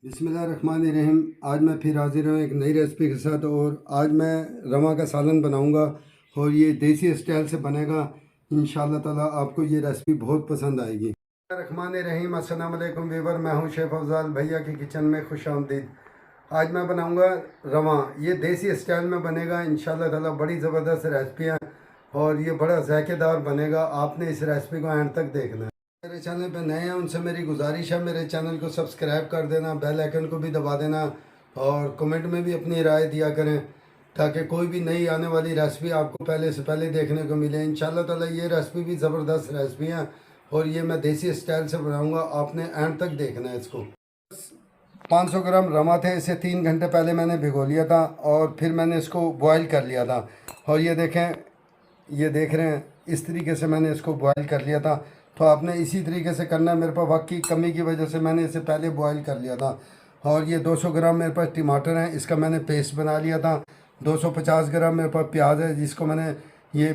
बिस्मिल्लाहिर्रहमानिर्रहीम। आज मैं फिर हाजिर हूँ एक नई रेसिपी के साथ। और आज मैं रवा का सालन बनाऊँगा और ये देसी स्टाइल से बनेगा। इंशाअल्लाह ताला आपको ये रेसिपी बहुत पसंद आएगी। रहमान अस्सलाम वालेकुम वीवर, मैं हूँ शेफ़ अफजाल भैया की किचन में खुश आमदीद। आज मैं बनाऊँगा रवा, ये देसी स्टाइल में बनेगा इंशाअल्लाह ताला। बड़ी ज़बरदस्त रेसिपी है और ये बड़ा ज़ायकेदार बनेगा। आपने इस रेसिपी को एंड तक देखना है। मेरे चैनल पे नए हैं उनसे मेरी गुजारिश है, मेरे चैनल को सब्सक्राइब कर देना, बेल आइकन को भी दबा देना और कमेंट में भी अपनी राय दिया करें ताकि कोई भी नई आने वाली रेसिपी आपको पहले से पहले देखने को मिले। इंशाल्लाह ताला ये रेसिपी भी ज़बरदस्त रेसिपी है और ये मैं देसी स्टाइल से बनाऊँगा। आपने एंड तक देखना है इसको। 500 ग्राम रवा थे, इसे 3 घंटे पहले मैंने भिगो लिया था और फिर मैंने इसको बॉयल कर लिया था। और ये देखें, ये देख रहे हैं, इस तरीके से मैंने इसको बॉयल कर लिया था। तो आपने इसी तरीके से करना है। मेरे पास वक्त की कमी की वजह से मैंने इसे पहले बॉयल कर लिया था। और ये 200 ग्राम मेरे पास टमाटर हैं, इसका मैंने पेस्ट बना लिया था। 250 ग्राम मेरे पास प्याज है जिसको मैंने ये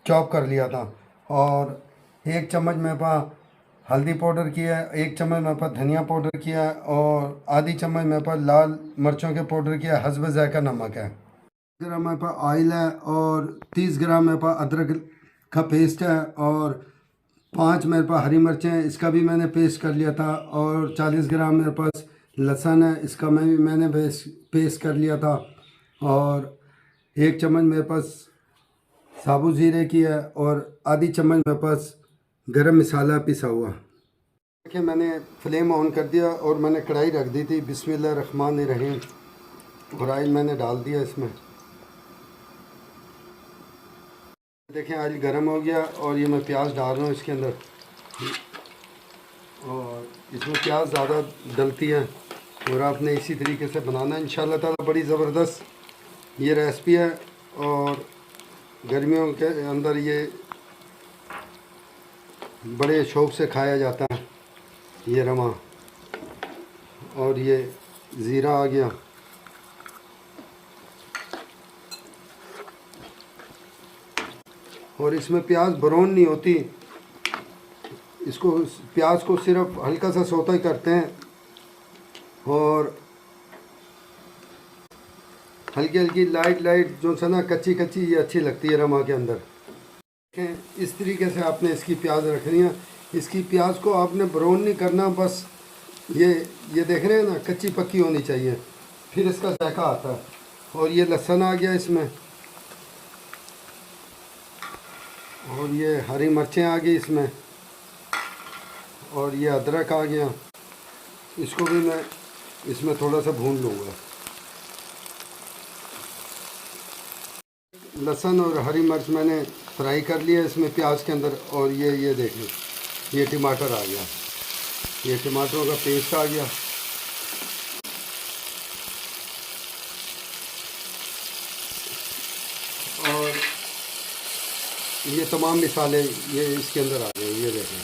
चॉप कर लिया था। और 1 चम्मच मेरे पास हल्दी पाउडर किया है, 1 चम्मच मेरे पास धनिया पाउडर किया है और आधी चम्मच मेरे पास लाल मिर्चों के पाउडर किया है। हस्ब ज़ायका नमक है। ग्राम मेरे पास ऑयल है और 30 ग्राम मेरे पास अदरक का पेस्ट है और 5 मेरे पास हरी मिर्चें हैं, इसका भी मैंने पेस्ट कर लिया था। और 40 ग्राम मेरे पास लहसुन है, इसका मैंने पेस्ट कर लिया था। और 1 चम्मच मेरे पास साबुत ज़ीरे की है और आधी चम्मच मेरे पास गरम मसाला पिसा हुआ। देखिए, मैंने फ्लेम ऑन कर दिया और मैंने कढ़ाई रख दी थी। बिस्मिल्लाहिर्रहमानिर्रहीम। और ऑयल मैंने डाल दिया इसमें। देखें, ऑयल गर्म हो गया और ये मैं प्याज डाल रहा हूँ इसके अंदर। और इसमें प्याज ज़्यादा डलती है और आपने इसी तरीके से बनाना है। इंशाल्लाह ताला बड़ी ज़बरदस्त ये रेसिपी है और गर्मियों के अंदर ये बड़े शौक़ से खाया जाता है ये रवा। और ये ज़ीरा आ गया। और इसमें प्याज ब्राउन नहीं होती, इसको प्याज को सिर्फ हल्का सा सौता ही करते हैं और हल्की हल्की लाइट जो सा ना कच्ची कच्ची ये अच्छी लगती है रमा के अंदर। देखें, इस तरीके से आपने इसकी प्याज रखनी है। इसकी प्याज को आपने ब्राउन नहीं करना, बस ये देख रहे हैं ना, कच्ची पक्की होनी चाहिए, फिर इसका जायका आता है। और ये लहसुन आ गया इसमें और ये हरी मिर्चें आ गई इसमें और ये अदरक आ गया। इसको भी मैं इसमें थोड़ा सा भून लूँगा। लहसुन और हरी मिर्च मैंने फ्राई कर लिया इसमें प्याज के अंदर। और ये देखिए, ये टमाटर आ गया, ये टमाटरों का पेस्ट आ गया। और ये तमाम मिसाले ये इसके अंदर आ गए, ये देखें।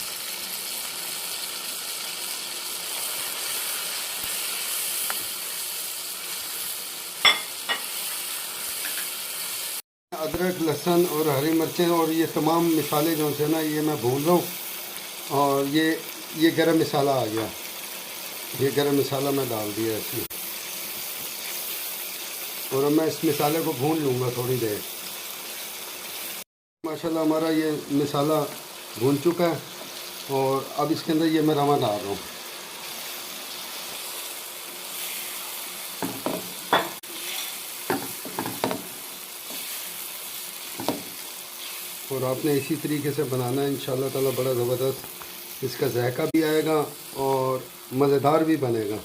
अदरक, लहसुन और हरी मिर्चें और ये तमाम मिसाले जो से ना ये मैं भून रहा हूँ। और ये गरम मसाला आ गया, ये गरम मसाला मैं डाल दिया इसमें। और अब मैं इस मसाले को भून लूँगा थोड़ी देर। माशाल्लाह हमारा ये मसाला भून चुका है और अब इसके अंदर ये मैं रवा डाल रहा हूँ। और आपने इसी तरीके से बनाना है। इंशाल्लाह ताला बड़ा ज़बरदस्त इसका जायका भी आएगा और मज़ेदार भी बनेगा।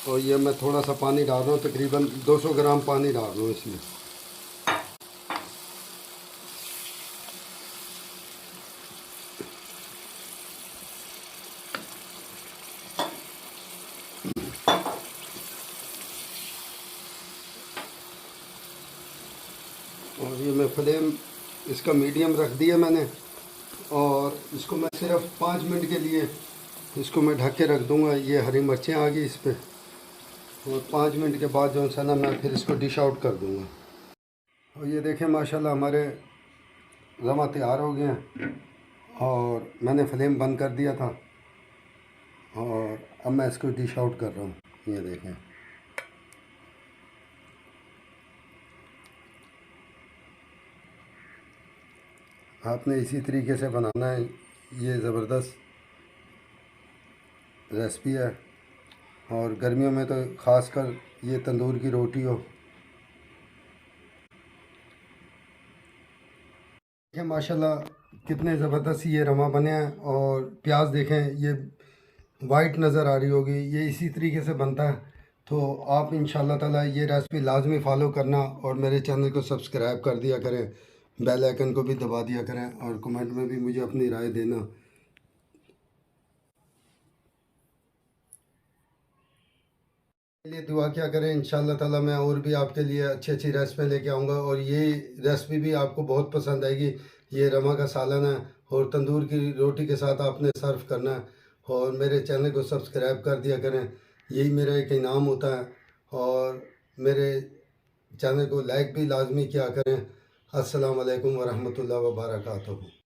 और ये मैं थोड़ा सा पानी डाल रहा हूँ, तकरीबन 200 ग्राम पानी डाल रहा हूँ इसमें। और ये मैं फ्लेम इसका मीडियम रख दिया मैंने। और इसको मैं सिर्फ 5 मिनट के लिए इसको मैं ढक के रख दूँगा। ये हरी मिर्चें आ गई इस पर और 5 मिनट के बाद जो है ना मैं फिर इसको डिश आउट कर दूँगा। और ये देखें, माशाल्लाह हमारे रवा तैयार हो गए हैं और मैंने फ्लेम बंद कर दिया था। और अब मैं इसको डिश आउट कर रहा हूँ, ये देखें। आपने इसी तरीके से बनाना है, ये ज़बरदस्त रेसिपी है। और गर्मियों में तो ख़ासकर ये तंदूर की रोटी हो। देखिए माशाल्लाह कितने ज़बरदस्त ये रमा बने हैं। और प्याज देखें, ये वाइट नज़र आ रही होगी, ये इसी तरीके से बनता है। तो आप इंशाल्लाह ताला ये रेसिपी लाजमी फ़ॉलो करना और मेरे चैनल को सब्सक्राइब कर दिया करें, बेल आइकन को भी दबा दिया करें और कमेंट में भी मुझे अपनी राय देना। लिए दुआ क्या करें, इंशाल्लाह ताला मैं और भी आपके लिए अच्छी अच्छी रेसिपी लेके आऊँगा और ये रेसिपी भी आपको बहुत पसंद आएगी। ये रमा का सालन है और तंदूर की रोटी के साथ आपने सर्व करना है। और मेरे चैनल को सब्सक्राइब कर दिया करें, यही मेरा एक इनाम होता है। और मेरे चैनल को लाइक भी लाजमी किया करें। अस्सलाम वालेकुम वरहमतुल्लाहि व बरकातुहू।